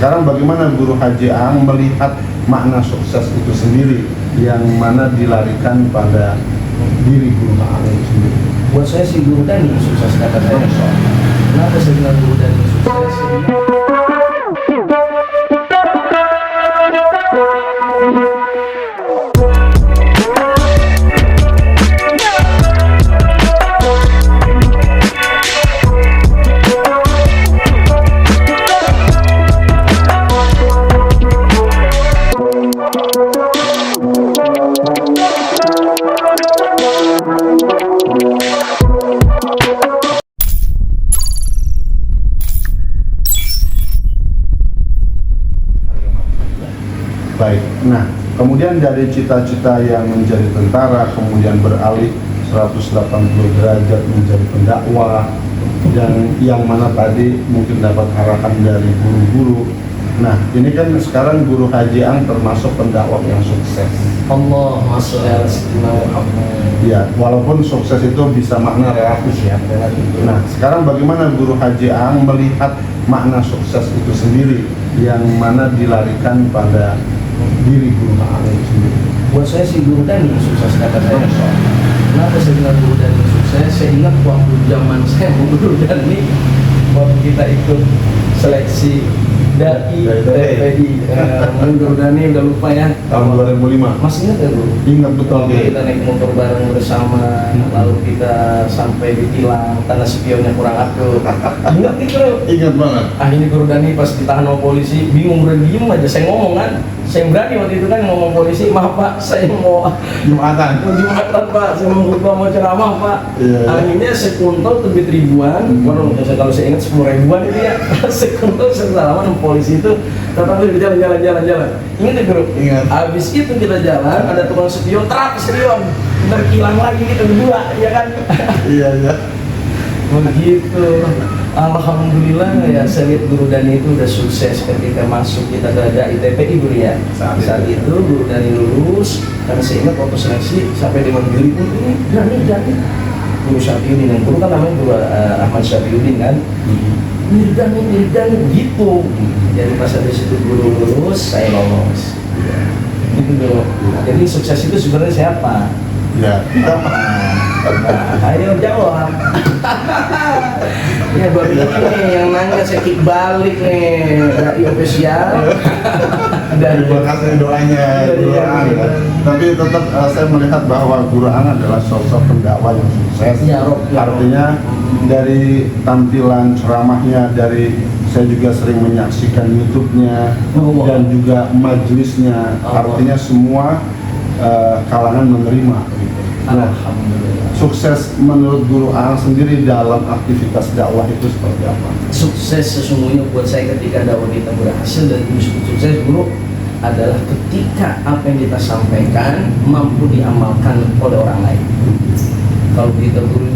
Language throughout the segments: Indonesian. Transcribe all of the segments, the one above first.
sekarang bagaimana Guru Haji Aang melihat makna sukses itu sendiri yang mana dilarikan pada diri Guru Aang itu sendiri? Buat saya sih Guru Dhani sukses, kata saya. Kenapa saya bilang Guru Dhani sukses? Baik, nah kemudian dari cita-cita yang menjadi tentara kemudian beralih 180 derajat menjadi pendakwah, dan yang mana tadi mungkin dapat arahan dari guru-guru. Nah ini kan sekarang Guru Haji Aang termasuk pendakwah yang sukses. Allahumma sholli ala sayyidina Muhammad. Ya, walaupun sukses itu bisa makna relatif ya. Nah sekarang bagaimana Guru Haji Aang melihat makna sukses itu sendiri yang mana dilarikan pada diri Guru Aang itu sendiri? Buat saya sih Guru Dhani sukses, kata saya. Kenapa saya bilang Guru Dhani sukses? Saya ingat waktu zaman saya Guru Dhani, waktu kita ikut seleksi dai TPI, Guru Dhani udah lupa ya, Tahun 2005. masih ingat ya Guru? Ingat betul. Kita naik motor bareng bersama, lalu kita sampai ditilang karena spionnya kurang aktif. Ingat itu? Ingat banget. Akhirnya Guru Dhani pas ditahan sama polisi bingung, udah diem aja. Saya ngomong kan, saya berani waktu itu kan ngomong polisi, maaf Pak, saya mau Jumatan. Jumatan Pak, saya mau khutbah, mau ceramah Pak. Iya. Akhirnya sekuntul terbit ribuan, kalau saya ingat 10 ribuan itu ya. Sekuntul setelah polisi itu datang lagi jalan. Ingat ya Guru? Ingat. Habis itu kita jalan, ada tukang spion, terak spion, terkilang lagi kita berdua, ya kan? Iya. Begitu. Alhamdulillah ya, saya lihat Guru Dhani itu udah sukses ketika masuk kita ke dai TPI Guru ya. Saat itu Guru Dhani lulus, karena saya ingat waktu seleksi sampai dengan diri pun ini Dhani Guru Syafiuddin, dan Guru kan namanya Guru Ahmad Syafiuddin kan. Dhani gitu. Jadi pas habis itu Guru lulus, saya lolos. Gitu dulu. Jadi sukses itu sebenarnya siapa? Ya. Nah, ayo jawab. Ya baru ini yang nanya saya kick balik nih dari official. Dan Terima kasih doanya Guru Aang. Tapi tetap saya melihat bahwa Guru Aang adalah sosok pendakwah yang sukses. Ya, Rob. Artinya dari tampilan ceramahnya, dari saya juga sering menyaksikan YouTube-nya dan juga majelisnya. Artinya semua kalangan menerima. Nah, Alhamdulillah. sukses menurut Guru Aang sendiri dalam aktivitas dakwah itu seperti apa? Sukses sesungguhnya buat saya ketika dakwah kita berhasil dan sukses Guru adalah ketika apa yang kita sampaikan mampu diamalkan oleh orang lain. Kalau kita Guru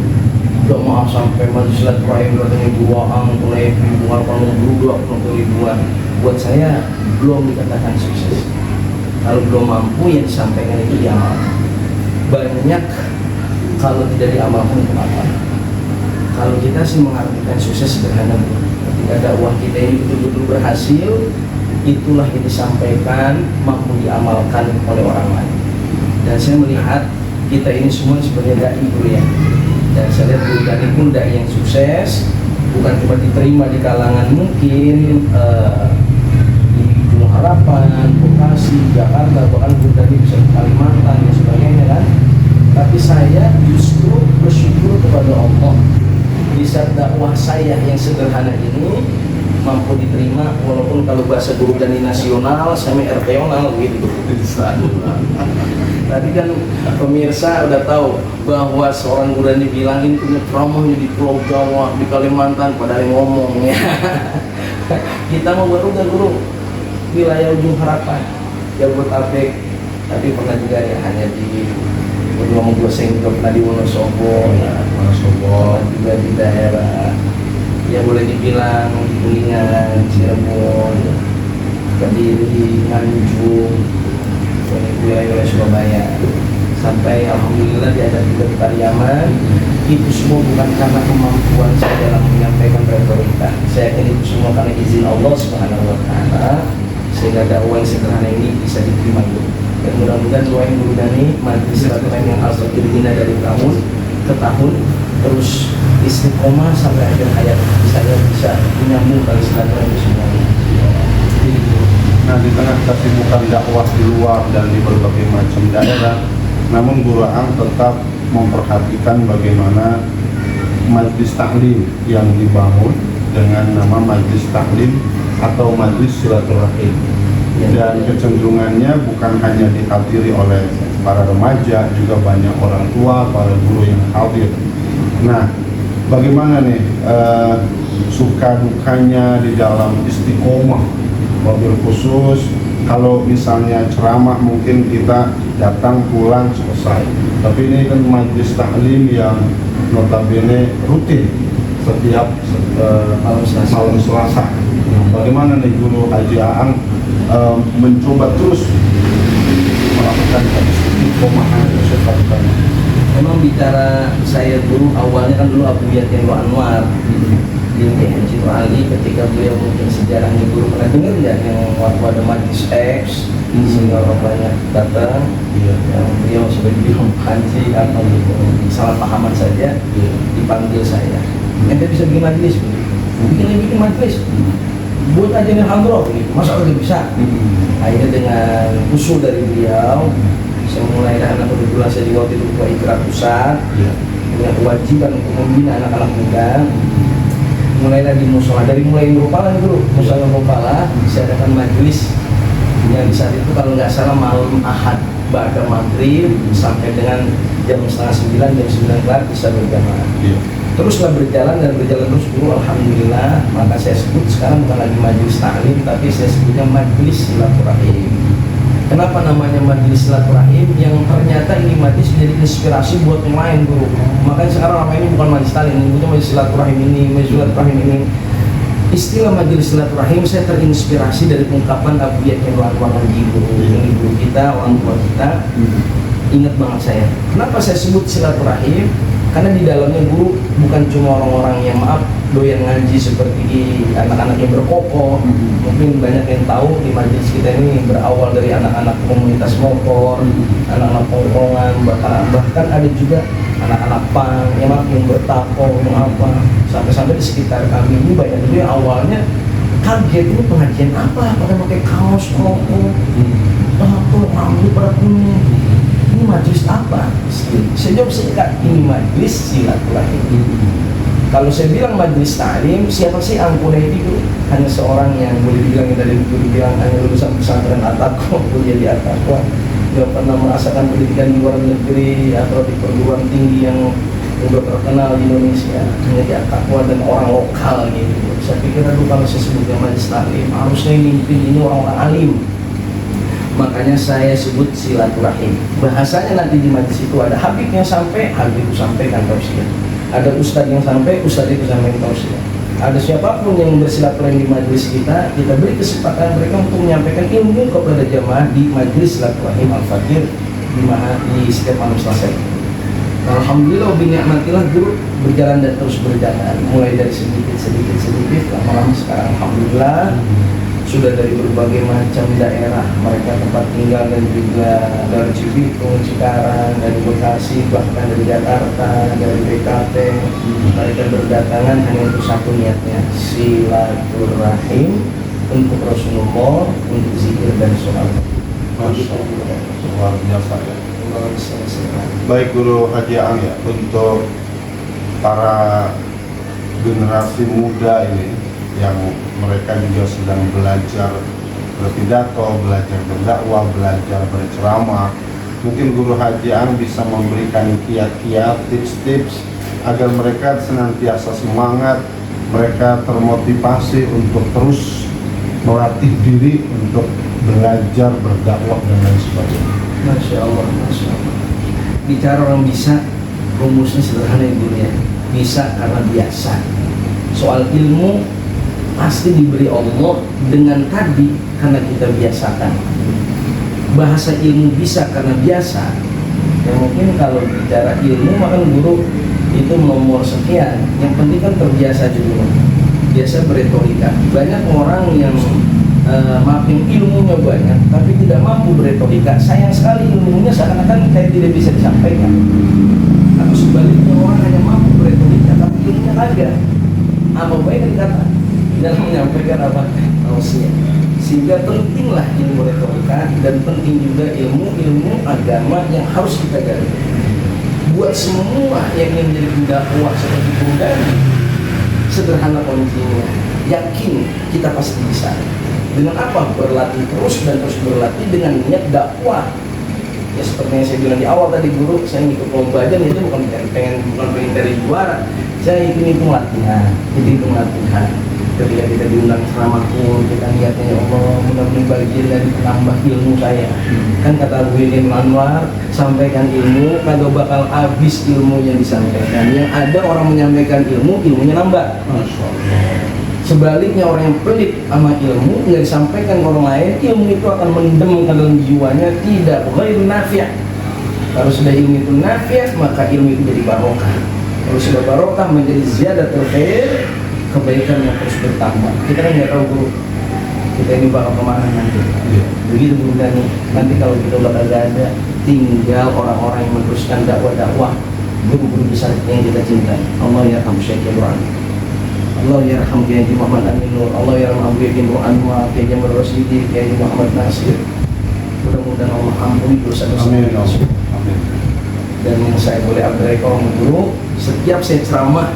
udah maaf sampai majelis rahim katanya doang mulai ribuan, kalau Guru 20 ribuan, buat saya belum dikatakan sukses. Kalau belum mampu yang disampaikan itu diamalkan. Banyak kalau tidak diamalkan kenapa? Kalau kita sih mengartikan sukses sederhana, ketika dakwah kita ini betul-betul berhasil, itulah yang disampaikan mampu diamalkan oleh orang lain. Dan saya melihat kita ini semua sebenarnya dai Guru ya. Dan saya lihat Guru Dhani pun dai yang sukses, bukan cuma diterima di kalangan mungkin di Gunung Harapan, Bekasi, Jakarta, bahkan Guru Dhani bisa di Kalimantan dan sebagainya kan. Tapi saya justru bersyukur kepada Allah di saat dakwah saya yang sederhana ini mampu diterima, walaupun kalau bahasa Guru Dhani nasional, saya RT-onal gitu. Tadi kan pemirsa udah tahu bahwa seorang Guru Dhani bilang ini punya trauma di Pulau Jawa, di Kalimantan, pada yang ngomong ya. Kita mau baru Guru wilayah Ujung Harapan, Jabodetabek, tapi pernah juga ya hanya di ngomong Gloseng juga pernah di Wonosobo, ya, Wonosobo juga di daerah ya boleh dibilang di Kuningan, Cirebon, Kediri, Nganjuk, wilayah Surabaya, sampai alhamdulillah diadakan juga di Pariaman. Itu semua bukan karena kemampuan saya dalam menyampaikan retorika. Saya yakin itu semua karena izin Allah Subhanahu wa Ta'ala. sehingga dakwah yang sederhana ini bisa diterima guru. Dan mudah-mudahan doa yang guru Dani majelis silaturahim yang Al-Fakir bina dari tahun ke tahun terus istiqomah sampai akhir hayat saya bisa menyambung tali silaturahim itu semuanya. Nah, di tengah kesibukan dakwah di luar dan di berbagai macam daerah, namun Guru Ang tetap memperhatikan bagaimana majlis taklim yang dibangun dengan nama majlis taklim atau majlis silaturahim. Dan kecenderungannya bukan hanya dihadiri oleh para remaja, juga banyak orang tua, para guru yang hadir. Nah, bagaimana nih suka dukanya di dalam istiqomah, wabil khusus kalau misalnya ceramah mungkin kita datang pulang selesai, tapi ini kan majlis taklim yang notabene rutin setiap malam Selasa. Bagaimana nih Guru Haji Aang mencoba terus melakukan istiqomahan tersebut? Memang bicara saya dulu awalnya kan dulu Abu Yatin Anwar di Haji Ali, ketika beliau mungkin sejarahnya guru pernah dengar nggak yang waktu ada majlis X sehingga orang banyak datang, yang beliau sebagai bilang haji atau salah pahaman saja dipanggil saya, ente bisa bikin majlis, bikin majlis, buat aja nih hadroh, masa udah bisa. Akhirnya dengan usul dari beliau, saya mulai anak kebetulan saya di waktu itu ketua Ikra pusat, punya kewajiban untuk membina anak-anak muda. Mulailah di musola, dari mulai Nurpala dulu, musola Nurpala saya adakan majlis yang di saat itu kalau nggak salah malam Ahad ba'da maghrib sampai dengan jam 8:30, jam 9 kelar bisa berjamaah. Teruslah berjalan dan berjalan terus dulu, alhamdulillah. Maka saya sebut sekarang bukan lagi majlis taklim, tapi saya sebutnya majlis silaturahim. Kenapa namanya majlis silaturahim? Yang ternyata ini majlis menjadi inspirasi buat yang lain dulu. Makanya sekarang apa ini bukan majlis taklim, ini bukan majlis silaturahim ini, majlis silaturahim ini. Istilah majlis silaturahim saya terinspirasi dari ungkapan Abu Yakin Anwar guru kita, orang tua kita. Ingat banget saya. Kenapa saya sebut silaturahim? Karena di dalamnya guru bukan cuma orang-orang yang doyan ngaji seperti anak-anak yang berkokoh. Mungkin banyak yang tahu di majelis kita ini berawal dari anak-anak komunitas motor, anak-anak tongkrongan, bahkan ada juga anak-anak pang yang bertakoh, yang apa, sampai-sampai di sekitar kami ini banyak juga yang awalnya kaget, ini pengajian apa, pada pakai kaos, rokok, rambut pada kuning, ini majelis apa? Saya jawab singkat, ini majelis silaturahim. Kalau saya bilang majelis taklim, siapa sih Angkuna itu? Hanya seorang yang boleh dibilang dari dulu bilang hanya lulusan pesantren Ataqwa, kuliah di Ataqwa, nggak pernah merasakan pendidikan di luar negeri atau di perguruan tinggi yang udah terkenal di Indonesia, hanya di Ataqwa dan orang lokal gitu. Saya pikir dulu kalau saya sebutnya majelis taklim, harusnya yang mimpin ini orang-orang alim. Makanya saya sebut silaturahim. Bahasanya nanti di majlis itu ada Habib yang sampai, Habib itu sampaikan tausiah. Ada ustadz yang sampai, ustadz itu sampaikan tausiah. Ada siapapun yang bersilaturahim di majlis kita beri kesempatan mereka untuk menyampaikan ilmu kepada jamaah di majlis silaturahim Al-Fakir di setiap malam Selasa. Alhamdulillah binikmatilah guru berjalan dan terus berjalan, mulai dari sedikit lama-lama sekarang alhamdulillah sudah dari berbagai macam daerah mereka tempat tinggal, dan juga dari Cibitung, Cikarang, dari Bekasi, bahkan dari Jakarta, dari BKT. Mereka berdatangan hanya untuk satu niatnya, silaturahim untuk Rasulullah, untuk zikir dan sholat. Masya Allah, luar biasa ya. Baik Guru Haji Aang ya, untuk para generasi muda ini yang mereka juga sedang belajar berpidato, belajar berdakwah, belajar berceramah, mungkin Guru Haji Aang bisa memberikan kiat-kiat, tips-tips agar mereka senantiasa semangat, mereka termotivasi untuk terus melatih diri untuk belajar berdakwah dan lain sebagainya. Masya Allah, Masya Allah. Bicara orang bisa, rumusnya sederhana Ibu ya. Bisa karena biasa. Soal ilmu pasti diberi Allah dengan tadi karena kita biasakan. Bahasa ilmu bisa karena biasa. Ya mungkin kalau bicara ilmu maka guru itu nomor sekian. Yang penting kan terbiasa juga. Biasa beretorika. Banyak orang yang maafin ilmunya banyak tapi tidak mampu berretorika, sayang sekali ilmunya seakan-akan kayak tidak bisa disampaikan. Atau sebaliknya orang hanya mampu berretorika tapi ilmunya kagak. Apa baik dikata dalam menyampaikan apa tausiah. Sehingga pentinglah ilmu retorika dan penting juga ilmu agama yang harus kita gali. Buat semua yang ingin menjadi pendakwah seperti Bundani, sederhana kuncinya, yakin kita pasti bisa. Dengan apa? Berlatih terus dan terus berlatih dengan niat dakwah. Ya seperti yang saya bilang di awal tadi, guru, saya ngikut lomba aja itu bukan pengen dari juara. Saya hitung latihan, Ketika kita diundang ceramah pun kita niatnya, ya Allah, mudah-mudahan bagian dari penambah ilmu saya. Kan kata Bu Yeni Anwar, sampaikan ilmu, kagak bakal habis ilmu yang disampaikan. Yang ada orang menyampaikan ilmu, ilmunya nambah. Sebaliknya orang yang pelit sama ilmu nggak disampaikan ke orang lain, ilmu itu akan mendem ke dalam jiwanya, tidak ghairu nafi'. Kalau sudah ilmu itu nafi', maka ilmu itu jadi barokah. Kalau sudah barokah menjadi ziyadatul khair, kebaikan yang terus bertambah. Kita kan nggak tahu guru, kita ini bakal kemana nanti. Begitu Bundani, nanti kalau kita udah kagak ada, tinggal orang-orang yang meneruskan dakwah-dakwah guru-guru besar yang kita cintai. Allah yarham Syekh Ibrahim, Allah yarham Kiai Muhammad Amin Nur, Allah yarham Abu Yakin Anwar, Kiai Jamal Rasyidi, Kiai Muhammad Nasir. Mudah-mudahan Allah ampuni dosa-dosa. Amin. Dan yang saya boleh abaikan guru, setiap saya ceramah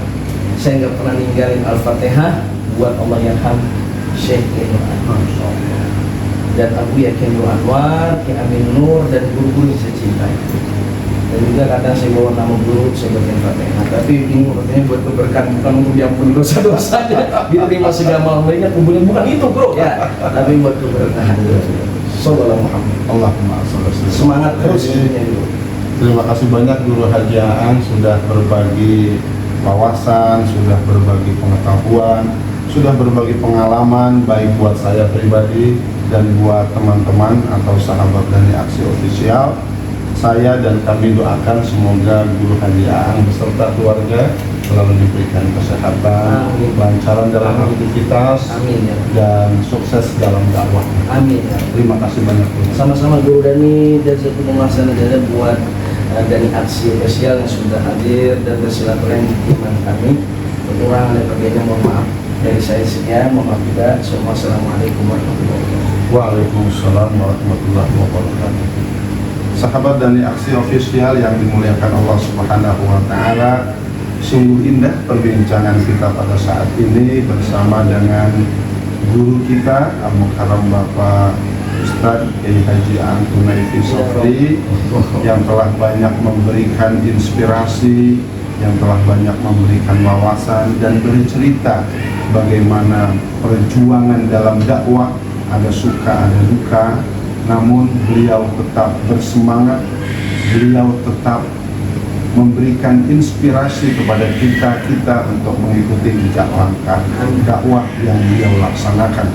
saya nggak pernah ninggalin Al-Fatihah buat Allah yarham Syekh Ibrahim dan Abu Yakin Anwar, Kiai Amin Nur, dan guru-guru yang saya cintai. Dan juga kadang saya bawa nama guru, saya baca Fatihah. Tapi ini artinya buat keberkahan, bukan untuk diampuni dosa-dosanya, diterima segala mereka kumpulin, bukan itu bro ya, tapi buat keberkahan. Sallallahu Muhammad. Allahumma sholli alaihi wasallam. Semangat terus ini dulu. Terima kasih banyak Guru Haji Aan sudah berbagi wawasan, sudah berbagi pengetahuan, sudah berbagi pengalaman baik buat saya pribadi dan buat teman-teman atau sahabat dari Aksi Official. Saya dan kami doakan semoga Guru Haji Aan beserta keluarga selalu diberikan kesehatan, kelancaran dalam aktivitas, amin, ya. Dan sukses dalam dakwah. Amin. Ya. Terima kasih banyak Guru. Sama-sama Guru Dani dan satu pemasaran dan buat dari Aksi Official yang sudah hadir dan bersilaturahmi di iman kami. Kekurangan dan perbedaan mohon maaf dari saya sekian, mohon maaf juga. Assalamualaikum warahmatullahi wabarakatuh. Waalaikumsalam warahmatullahi wabarakatuh. Sahabat dari Aksi Official yang dimuliakan Allah Subhanahu wa Ta'ala, sungguh indah perbincangan kita pada saat ini bersama dengan guru kita Al-Mukarram Bapak Ustadz Kiai Haji Aan Tunaifi Sofri yang telah banyak memberikan inspirasi, yang telah banyak memberikan wawasan dan bercerita bagaimana perjuangan dalam dakwah, ada suka ada duka. Namun beliau tetap bersemangat, beliau tetap memberikan inspirasi kepada kita untuk mengikuti jejak langkah dakwah yang beliau laksanakan.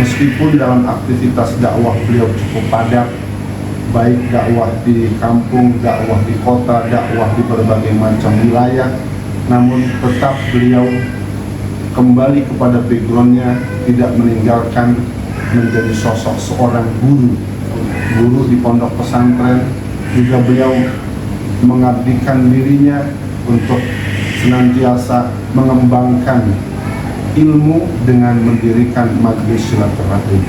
Meskipun dalam aktivitas dakwah beliau cukup padat, baik dakwah di kampung, dakwah di kota, dakwah di berbagai macam wilayah, namun tetap beliau kembali kepada backgroundnya, tidak meninggalkan menjadi sosok seorang guru di pondok pesantren. Juga beliau mengabdikan dirinya untuk senantiasa mengembangkan ilmu dengan mendirikan majelis silaturahim.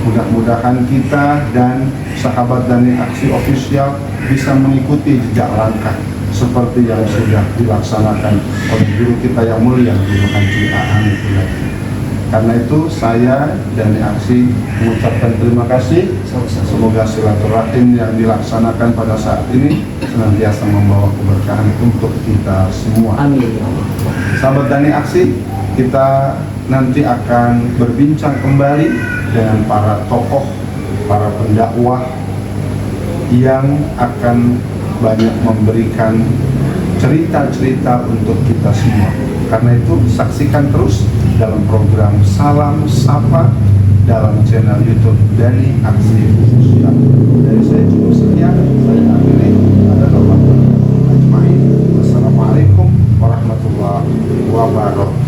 Mudah-mudahan kita dan sahabat dari Aksi Official bisa mengikuti jejak langkah seperti yang sudah dilaksanakan oleh guru kita yang mulia, Guru Haji Aan. Karena itu saya dan Aksi mengucapkan terima kasih. Semoga silaturahim yang dilaksanakan pada saat ini senantiasa membawa keberkahan untuk kita semua. Amin. Sahabat Dani Aksi, kita nanti akan berbincang kembali dengan para tokoh, para pendakwah yang akan banyak memberikan cerita-cerita untuk kita semua. Karena itu saksikan terus dalam program Salam Sapa dalam channel YouTube dari Aksi Official. Dari saya cukup sekian, saya akhiri. Assalamualaikum warahmatullahi wabarakatuh.